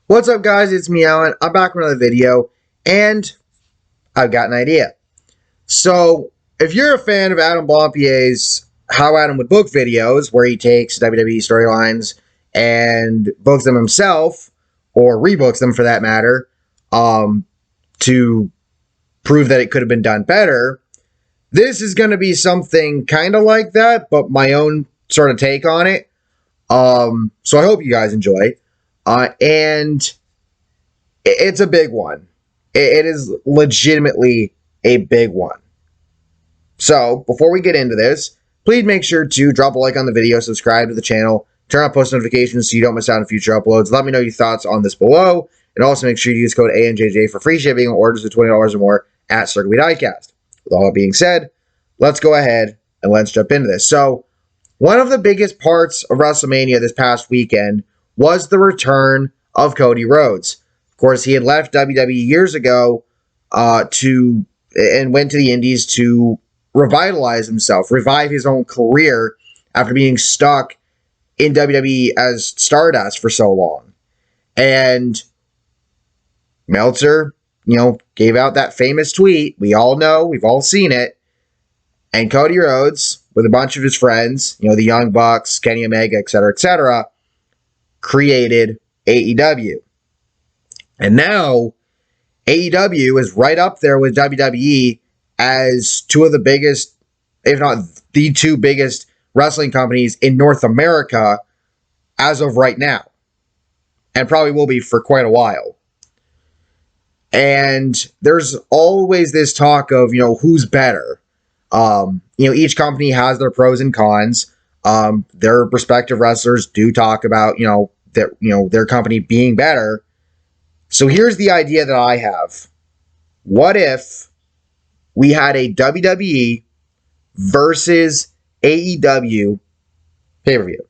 What's up, guys? It's me, Allin. I'm back with another video, and I've got an idea. So, if you're a fan of Adam Blampier's How Adam Would Book videos, where he takes WWE storylines and books them himself, or rebooks them for that matter, to prove that it could have been done better, this is going to be something kind of like that, but my own sort of take on it. So I hope you guys enjoy. And it's a big one. It is legitimately a big one. So, before we get into this, please make sure to drop a like on the video, subscribe to the channel, turn on post notifications so you don't miss out on future uploads. Let me know your thoughts on this below, and also make sure you use code ANJJ for free shipping on orders of $20 or more at Circuit Diecast. With all that being said, let's go ahead and let's jump into this. So, one of the biggest parts of WrestleMania this past weekend was the return of Cody Rhodes. Of course, he had left WWE years ago and went to the Indies to revitalize himself, revive his own career after being stuck in WWE as Stardust for so long. And Meltzer, gave out that famous tweet. We all know, we've all seen it. And Cody Rhodes, with a bunch of his friends, the Young Bucks, Kenny Omega, etc., created AEW. And now, AEW is right up there with WWE as two of the biggest, if not the two biggest wrestling companies in North America as of right now. And probably will be for quite a while. And there's always this talk of, who's better. Each company has their pros and cons. Their respective wrestlers do talk about, their company being better. So here's the idea that I have. What if we had a WWE versus AEW pay-per-view?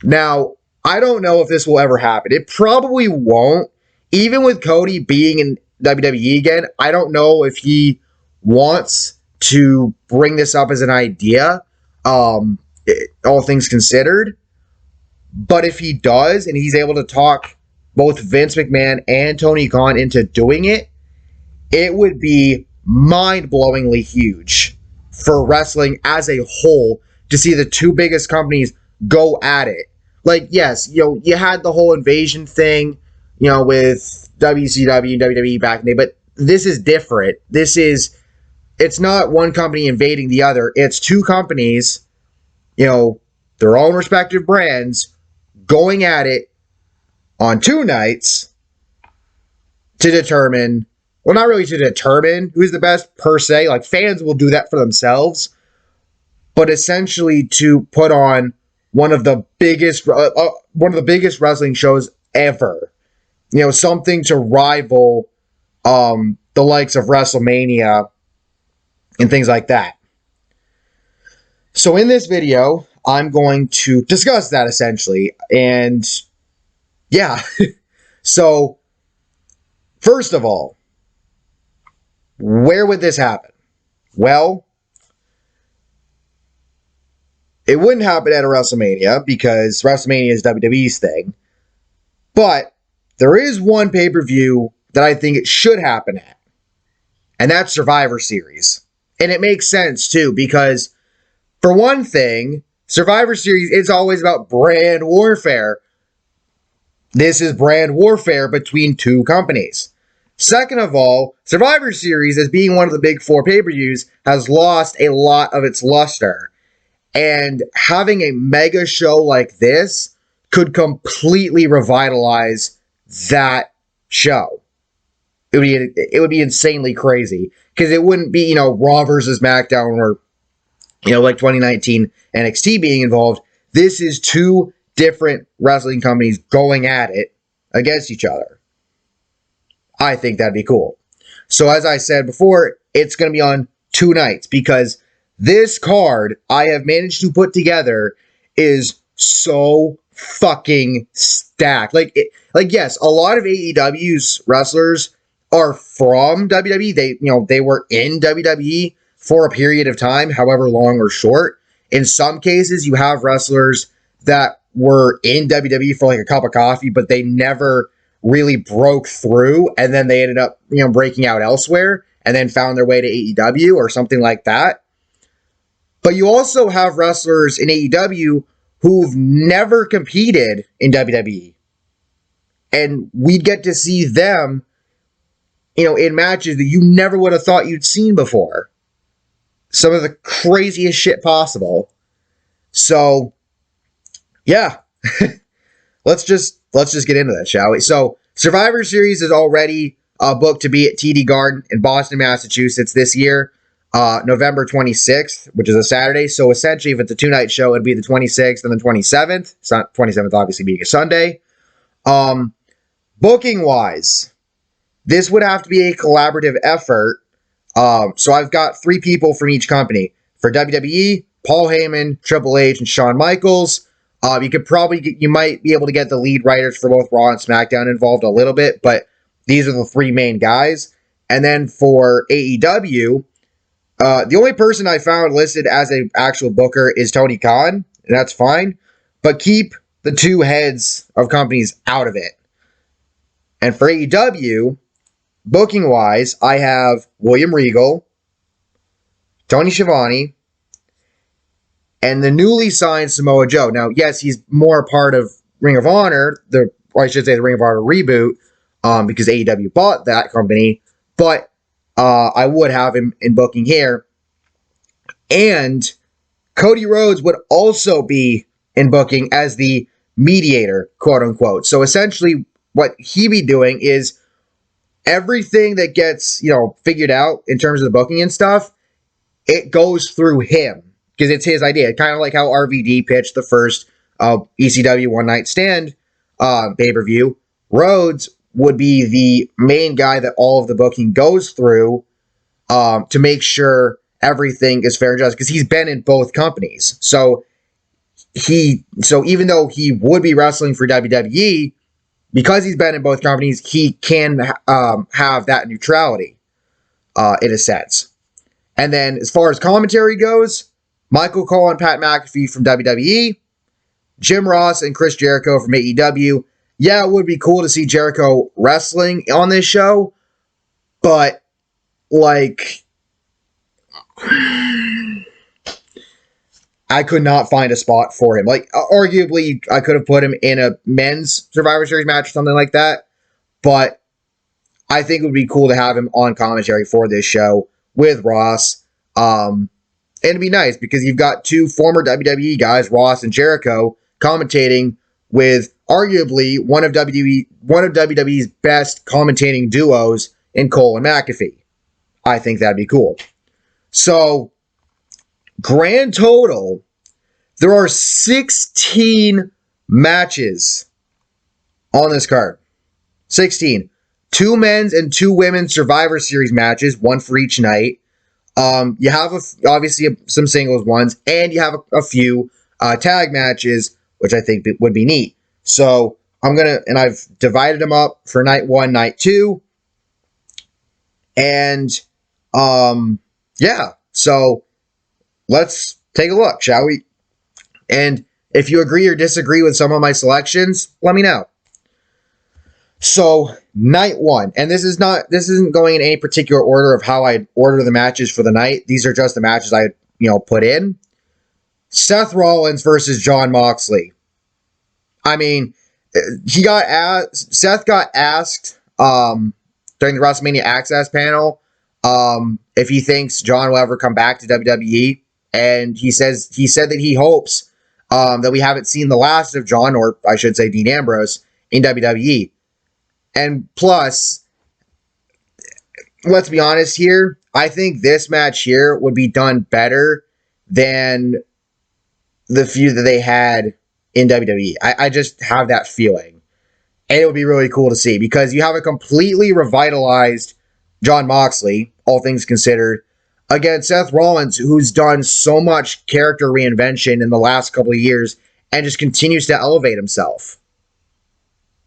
Now, I don't know if this will ever happen. It probably won't. Even with Cody being in WWE again, I don't know if he wants to bring this up as an idea, all things considered. But if he does, and he's able to talk both Vince McMahon and Tony Khan into doing it, it would be mind-blowingly huge for wrestling as a whole to see the two biggest companies go at it. Like, yes, you had the whole invasion thing, with WCW and WWE back in the day, but this is different. It's not one company invading the other. It's two companies, their own respective brands, going at it on two nights to determine, well, not really to determine who's the best per se, like fans will do that for themselves, but essentially to put on one of the biggest wrestling shows ever. Something to rival the likes of WrestleMania and things like that. So in this video, I'm going to discuss that essentially. And yeah, so first of all, where would this happen? Well, it wouldn't happen at a WrestleMania because WrestleMania is WWE's thing. But there is one pay-per-view that I think it should happen at. And that's Survivor Series. And it makes sense too, because for one thing, Survivor Series is always about brand warfare. This is brand warfare between two companies. Second of all, Survivor Series, as being one of the big four pay-per-views, has lost a lot of its luster. And having a mega show like this could completely revitalize that show. It would be insanely crazy. Because it wouldn't be, Raw versus SmackDown or, like 2019 NXT being involved. This is two different wrestling companies going at it against each other. I think that'd be cool. So as I said before, it's going to be on two nights because this card I have managed to put together is so fucking stacked. Yes, a lot of AEW's wrestlers are from WWE. They were in WWE for a period of time, however long or short. In some cases, you have wrestlers that were in WWE for like a cup of coffee, but they never really broke through, and then they ended up, breaking out elsewhere and then found their way to AEW or something like that. But you also have wrestlers in AEW who've never competed in WWE. And we'd get to see them, in matches that you never would have thought you'd seen before. Some of the craziest shit possible. So, yeah. let's just get into that, shall we? So, Survivor Series is already booked to be at TD Garden in Boston, Massachusetts this year, November 26th, which is a Saturday. So, essentially, if it's a two-night show, it'd be the 26th and the 27th. It's not 27th, obviously, being a Sunday. Booking-wise, this would have to be a collaborative effort. So, I've got 3 people from each company. For WWE, Paul Heyman, Triple H, and Shawn Michaels. You might be able to get the lead writers for both Raw and SmackDown involved a little bit, but these are the 3 main guys. And then for AEW, the only person I found listed as an actual booker is Tony Khan, and that's fine, but keep the 2 heads of companies out of it. And for AEW, booking-wise, I have William Regal, Tony Schiavone, and the newly signed Samoa Joe. Now, yes, he's more part of Ring of Honor, the Ring of Honor reboot, because AEW bought that company, but I would have him in booking here. And Cody Rhodes would also be in booking as the mediator, quote unquote. So essentially, what he'd be doing is everything that gets, figured out in terms of the booking and stuff, it goes through him. Because it's his idea. Kind of like how RVD pitched the first ECW One Night Stand pay-per-view. Rhodes would be the main guy that all of the booking goes through to make sure everything is fair and just. Because he's been in both companies. So even though he would be wrestling for WWE, because he's been in both companies, he can have that neutrality in a sense. And then as far as commentary goes, Michael Cole and Pat McAfee from WWE, Jim Ross and Chris Jericho from AEW. Yeah, it would be cool to see Jericho wrestling on this show, but, I could not find a spot for him. Arguably, I could have put him in a men's Survivor Series match or something like that, but I think it would be cool to have him on commentary for this show with Ross. And it'd be nice because you've got 2 former WWE guys, Ross and Jericho, commentating with arguably one of WWE's best commentating duos in Cole and McAfee. I think that'd be cool. So, grand total, there are 16 matches on this card. 16. 2 men's and 2 women's Survivor Series matches, 1 for each night. You have obviously some singles ones, and you have a few tag matches, which I think would be neat. So I've divided them up for night 1, night 2, and yeah. So let's take a look, shall we? And if you agree or disagree with some of my selections, let me know. So, night 1, and this isn't going in any particular order of how I order the matches for the night. These are just the matches I, put in. Seth Rollins versus Jon Moxley. I mean, Seth got asked during the WrestleMania Access panel if he thinks Jon will ever come back to WWE, and he said that he hopes that we haven't seen the last of Jon, or I should say Dean Ambrose, in WWE. And plus, let's be honest here, I think this match here would be done better than the feud that they had in WWE. I just have that feeling. And it would be really cool to see, because you have a completely revitalized Jon Moxley, all things considered, against Seth Rollins, who's done so much character reinvention in the last couple of years and just continues to elevate himself.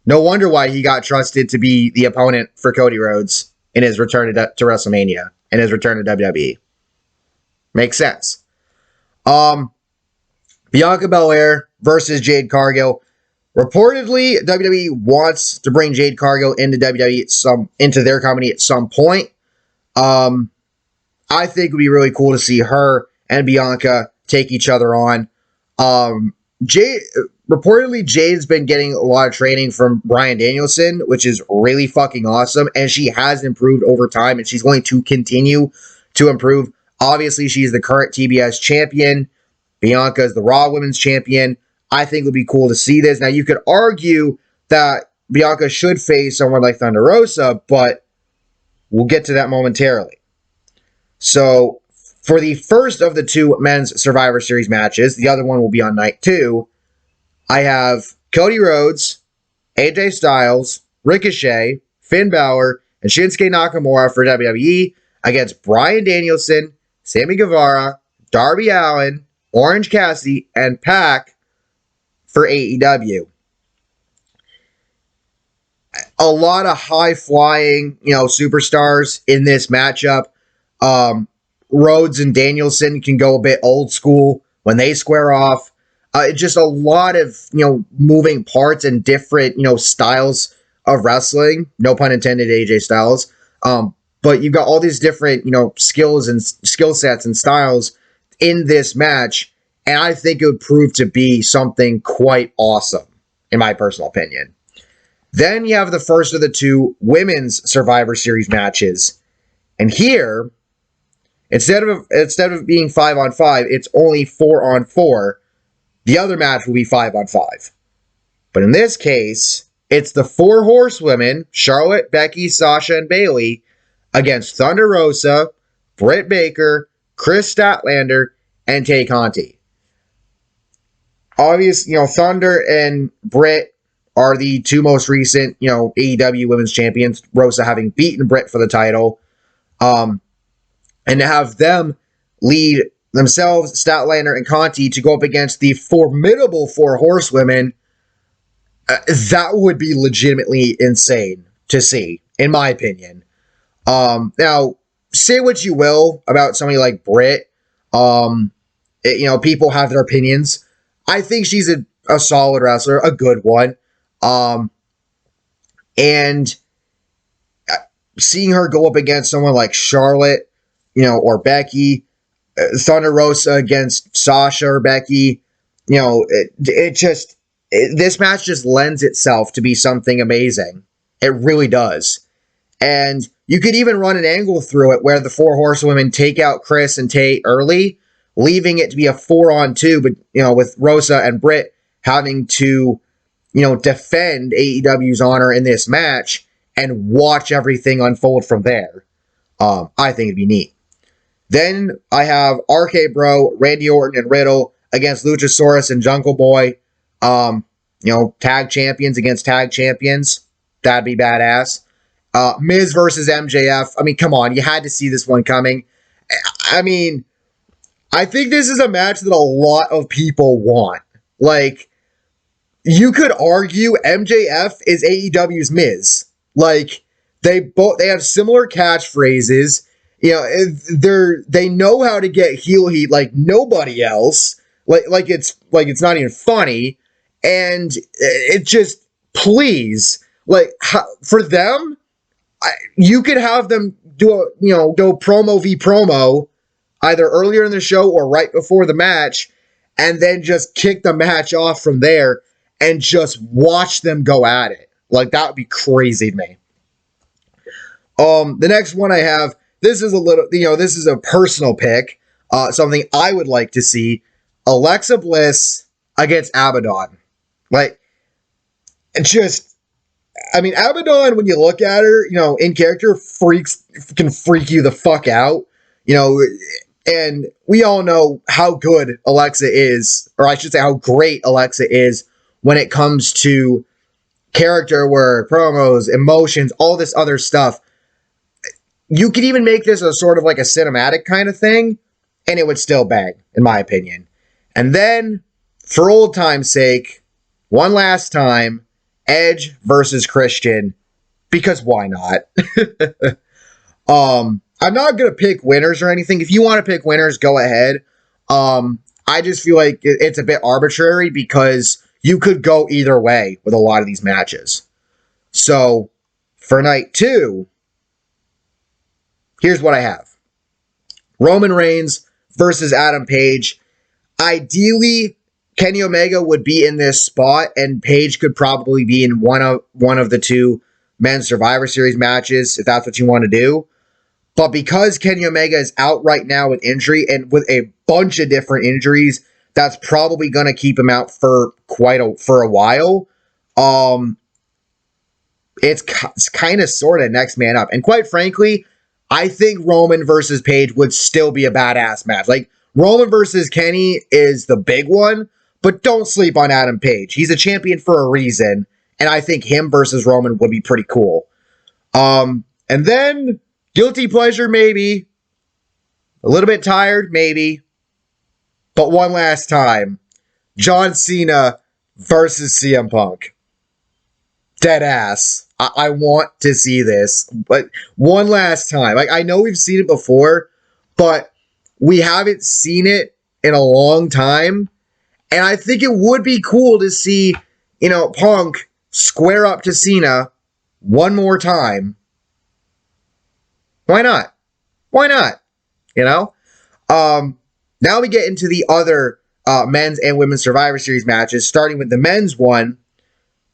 No wonder why he got trusted to be the opponent for Cody Rhodes in his return to WrestleMania and his return to WWE. Makes sense. Bianca Belair versus Jade Cargill. Reportedly, WWE wants to bring Jade Cargill into WWE into their company at some point. I think it would be really cool to see her and Bianca take each other on. Jade, reportedly, Jade's been getting a lot of training from Bryan Danielson, which is really fucking awesome, and she has improved over time, and she's going to continue to improve. Obviously, she's the current TBS champion. Bianca is the Raw Women's champion. I think it would be cool to see this. Now, you could argue that Bianca should face someone like Thunder Rosa, but we'll get to that momentarily. So, for the first of the two men's Survivor Series matches, the other one will be on night 2, I have Cody Rhodes, AJ Styles, Ricochet, Finn Balor, and Shinsuke Nakamura for WWE against Bryan Danielson, Sammy Guevara, Darby Allin, Orange Cassidy, and Pac for AEW. A lot of high-flying, superstars in this matchup. Rhodes and Danielson can go a bit old school when they square off. Just a lot of, moving parts and different, styles of wrestling. No pun intended, AJ Styles. But you've got all these different, skills and skill sets and styles in this match. And I think it would prove to be something quite awesome, in my personal opinion. Then you have the first of the two women's Survivor Series matches. And here, instead of being 5-on-5, it's only 4-on-4. The other match will be 5-on-5. But in this case, it's the 4 horsewomen, Charlotte, Becky, Sasha, and Bayley, against Thunder Rosa, Britt Baker, Chris Statlander, and Tay Conti. Obviously, Thunder and Britt are the two most recent, AEW Women's Champions, Rosa having beaten Britt for the title. And to have them lead themselves, Statlander and Conti, to go up against the formidable 4 horsewomen, that would be legitimately insane to see, in my opinion. Now, say what you will about somebody like Britt. People have their opinions. I think she's a solid wrestler, a good one. And seeing her go up against someone like Charlotte, or Becky, Thunder Rosa against Sasha or Becky, this match just lends itself to be something amazing. It really does. And you could even run an angle through it where the 4 horsewomen take out Chris and Tay early, leaving it to be a 4-on-2, but, with Rosa and Britt having to, defend AEW's honor in this match and watch everything unfold from there. I think it'd be neat. Then I have RK Bro, Randy Orton, and Riddle against Luchasaurus and Jungle Boy. Tag champions against tag champions. That'd be badass. Miz versus MJF. I mean, come on. You had to see this one coming. I mean, I think this is a match that a lot of people want. Like, you could argue MJF is AEW's Miz. Like, they have similar catchphrases. They know how to get heel heat like nobody else. Like it's not even funny. And it just, please, for them, you could have them go promo v promo either earlier in the show or right before the match, and then just kick the match off from there and just watch them go at it. Like, that would be crazy to me. The next one I have, this is this is a personal pick, something I would like to see. Alexa Bliss against Abadon. Abadon, when you look at her, in character, can freak you the fuck out. And we all know how good Alexa is, or I should say how great Alexa is when it comes to character work, promos, emotions, all this other stuff. You could even make this a sort of like a cinematic kind of thing, and it would still bang, in my opinion. And then, for old time's sake, one last time, Edge versus Christian, because why not? I'm not going to pick winners or anything. If you want to pick winners, go ahead. I just feel like it's a bit arbitrary because you could go either way with a lot of these matches. So, for night 2, here's what I have. Roman Reigns versus Adam Page. Ideally, Kenny Omega would be in this spot, and Page could probably be in one of the 2 men's Survivor Series matches, if that's what you want to do. But because Kenny Omega is out right now with injury, and with a bunch of different injuries, that's probably going to keep him out for a while. It's kind of sort of next man up. And quite frankly, I think Roman versus Page would still be a badass match. Like, Roman versus Kenny is the big one, but don't sleep on Adam Page. He's a champion for a reason, and I think him versus Roman would be pretty cool. And then, guilty pleasure, maybe. A little bit tired, maybe. But one last time, John Cena versus CM Punk. Dead ass. I want to see this, but one last time. Like, I know we've seen it before, but we haven't seen it in a long time, and I think it would be cool to see, Punk square up to Cena one more time. Why not? Why not? Now we get into the other men's and women's Survivor Series matches, starting with the men's one.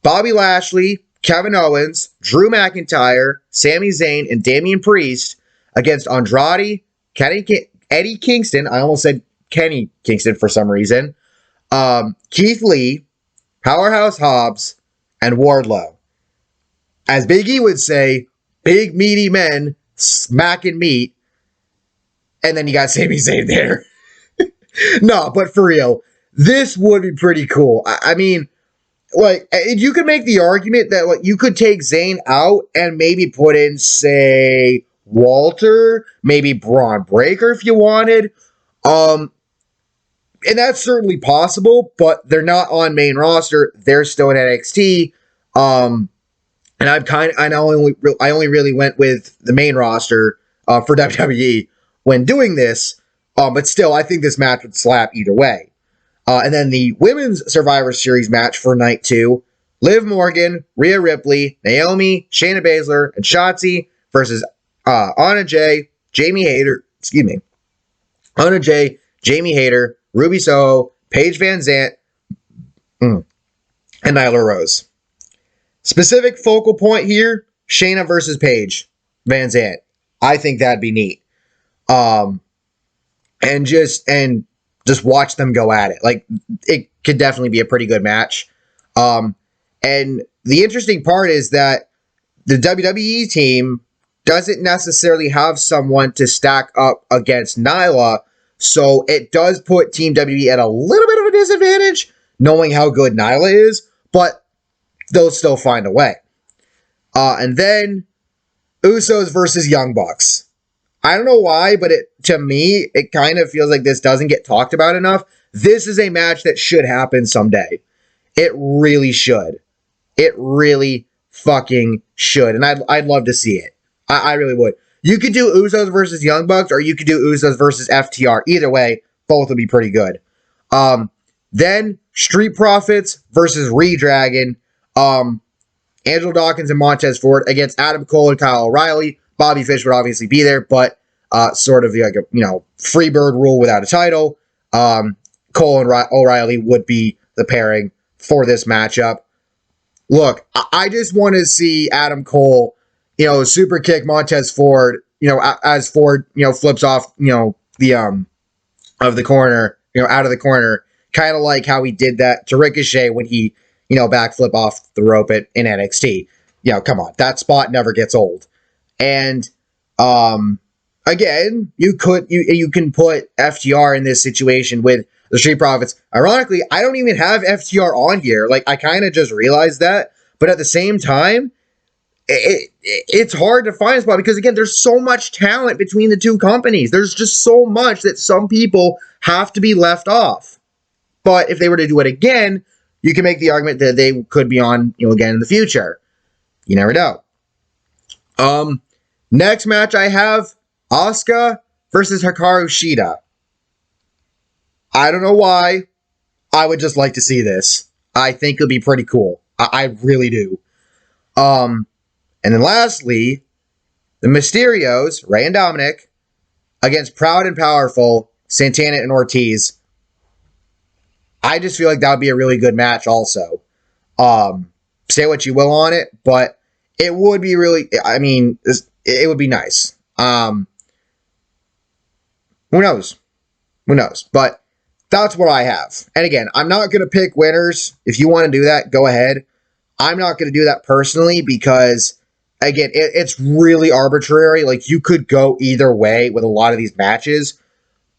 Bobby Lashley, Kevin Owens, Drew McIntyre, Sami Zayn, and Damian Priest against Andrade, Eddie Kingston. I almost said Kenny Kingston for some reason. Keith Lee, Powerhouse Hobbs, and Wardlow. As Big E would say, big meaty men smacking meat. And then you got Sami Zayn there. No, but for real, this would be pretty cool. I mean, like, you could make the argument that, like, you could take Zayn out and maybe put in, say, Walter, maybe Braun Breaker if you wanted. And that's certainly possible, but they're not on main roster. They're still in NXT. And I only really went with the main roster for WWE when doing this. But still, I think this match would slap either way. And then the women's Survivor Series match for night 2, Liv Morgan, Rhea Ripley, Naomi, Shayna Baszler, and Shotzi versus Anna Jay, Jamie Hayter, Anna Jay, Jamie Hayter, Ruby Soho, Paige Van Zant, and Nyla Rose. Specific focal point here, Shayna versus Paige Van Zant. I think that'd be neat. And just watch them go at it. Like, it could definitely be a pretty good match. And the interesting part is that the WWE team doesn't necessarily have someone to stack up against Nyla, so it does put Team WWE at a little bit of a disadvantage, knowing how good Nyla is, but they'll still find a way. And then, Usos versus Young Bucks. I don't know why, but to me, it kind of feels like this doesn't get talked about enough. This is a match that should happen someday. It really should. It really fucking should. And I'd love to see it. I really would. You could do Usos versus Young Bucks, or you could do Usos versus FTR. Either way, both would be pretty good. Then, Street Profits versus Redragon. Angelo Dawkins and Montez Ford against Adam Cole and Kyle O'Reilly. Bobby Fish would obviously be there, but sort of like a Freebird rule without a title. Cole and O'Reilly would be the pairing for this matchup. Look, I just want to see Adam Cole, super kick Montez Ford, as Ford, flips off, the of the corner, out of the corner, kind of like how he did that to Ricochet when he, backflip off the rope in NXT. Come on, that spot never gets old. And again, you can put FTR in this situation with the Street Profits. Ironically, I don't even have FTR on here. Like, I kind of just realized that, but at the same time, it's hard to find a spot because, again, there's so much talent between the two companies. There's just so much that some people have to be left off. But if they were to do it again, you can make the argument that they could be on, again in the future. You never know. Next match I have Asuka versus Hikaru Shida. I don't know why. I would just like to see this. I think it'll be pretty cool. I really do. And then lastly, the Mysterios, Rey and Dominic, against Proud and Powerful, Santana and Ortiz. I just feel like that would be a really good match also. Say what you will on it, but it would be really, I mean, it would be nice. Who knows? Who knows? But that's what I have. And again, I'm not going to pick winners. If you want to do that, go ahead. I'm not going to do that personally because, again, it's really arbitrary. Like, you could go either way with a lot of these matches.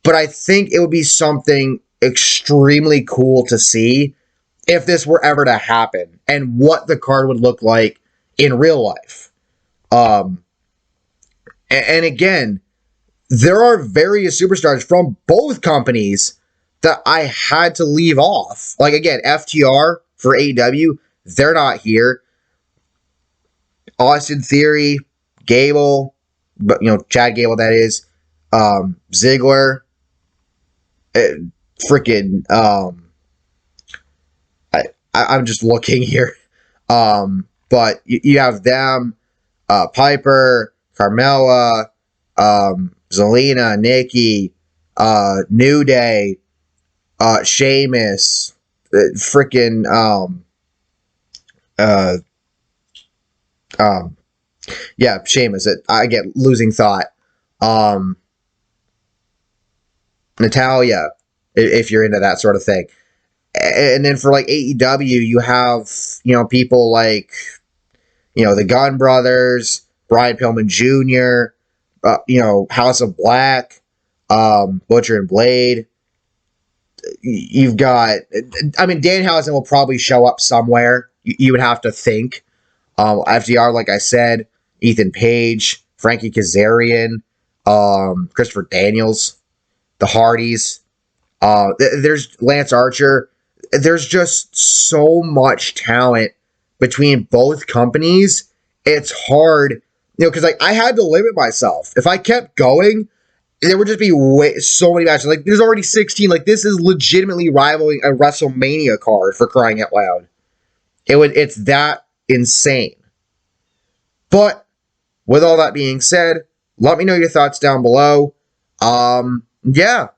But I think it would be something extremely cool to see if this were ever to happen and what the card would look like in real life. And again, there are various superstars from both companies that I had to leave off. Like, again, FTR for AEW, they're not here. Austin Theory, Gable, but Chad Gable, that is. Ziggler, freaking. I'm just looking here. But you have them, Piper, Carmella, Zelina, Nikki, New Day, Sheamus, freaking, yeah, Sheamus. I get losing thought. Natalia, if you're into that sort of thing. And then for like AEW, you have, people like, the Gunn Brothers, Brian Pillman Jr., House of Black, Butcher and Blade. You've got, Danhausen will probably show up somewhere. You would have to think. FDR, like I said, Ethan Page, Frankie Kazarian, Christopher Daniels, the Hardys. There's Lance Archer. There's just so much talent between both companies. It's hard, because I had to limit myself. If I kept going, there would just be so many matches. Like, there's already 16. Like, this is legitimately rivaling a WrestleMania card, for crying out loud. It's that insane. But with all that being said, let me know your thoughts down below. Yeah.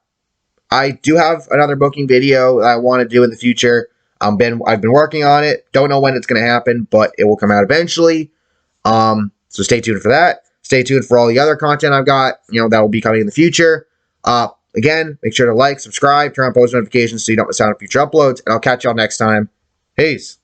I do have another booking video that I want to do in the future. I've been working on it. Don't know when it's going to happen, but it will come out eventually. So stay tuned for that. Stay tuned for all the other content I've got, that will be coming in the future. Again, make sure to like, subscribe, turn on post notifications so you don't miss out on future uploads, and I'll catch y'all next time. Peace.